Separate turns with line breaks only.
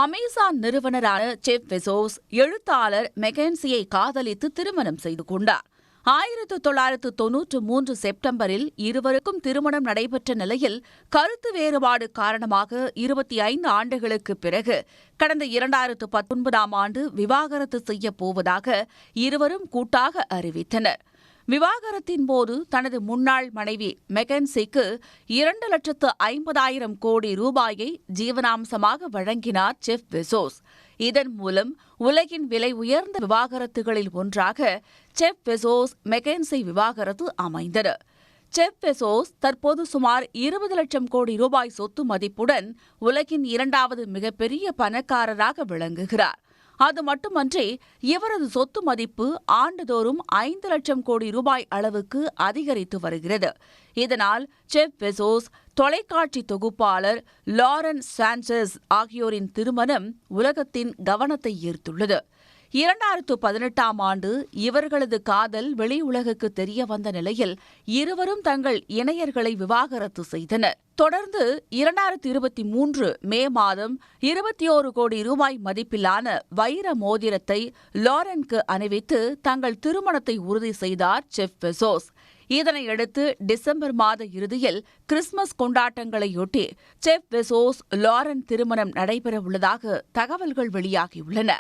Amazon நிறுவனரான Jeff Bezos எழுத்தாளர் மெக்கன்சியை காதலித்து திருமணம் செய்து கொண்டார். 1993 செப்டம்பரில் இருவருக்கும் திருமணம் நடைபெற்ற நிலையில் கருத்து வேறுபாடு காரணமாக 25 ஆண்டுகளுக்கு பிறகு கடந்த 2019ஆம் ஆண்டு விவாகரத்து செய்யப் போவதாக இருவரும் கூட்டாக அறிவித்தனர். விவாகரத்தின் போது தனது முன்னாள் மனைவி மெக்கன்சிக்கு 2,50,000 கோடி ரூபாயை ஜீவனாம்சமாக வழங்கினார் ஜெஃப் பெசோஸ். இதன் மூலம் உலகின் விலை உயர்ந்த விவாகரத்துகளில் ஒன்றாக ஜெஃப் பெசோஸ் மெக்கன்சி விவாகரத்து அமைந்தது. ஜெஃப் பெசோஸ் தற்போது சுமார் 20 லட்சம் கோடி ரூபாய் சொத்து மதிப்புடன் உலகின் 2வது மிகப்பெரிய பணக்காரராக விளங்குகிறார். அது மட்டுமன்றி இவரது சொத்து மதிப்பு ஆண்டுதோறும் 5 லட்சம் கோடி ரூபாய் அளவுக்கு அதிகரித்து வருகிறது. இதனால் ஜெஃப் பெசோஸ், தொலைக்காட்சி தொகுப்பாளர் லாரன் சான்செஸ் ஆகியோரின் திருமணம் உலகத்தின் கவனத்தை ஈர்த்துள்ளது. 2018ஆம் ஆண்டு இவர்களது காதல் வெளி உலகுக்கு தெரிய வந்த நிலையில் இருவரும் தங்கள் இணையர்களை விவாகரத்து செய்தனர். தொடர்ந்து 2023 மே மாதம் 21 கோடி ரூபாய் மதிப்பிலான வைர மோதிரத்தை லாரனுக்கு அணிவித்து தங்கள் திருமணத்தை உறுதி செய்தார் ஜெஃப் பெசோஸ். இதனையடுத்து டிசம்பர் மாத இறுதியில் கிறிஸ்துமஸ் கொண்டாட்டங்களையொட்டி ஜெஃப் பெசோஸ் லாரன் திருமணம் நடைபெறவுள்ளதாக தகவல்கள் வெளியாகியுள்ளன.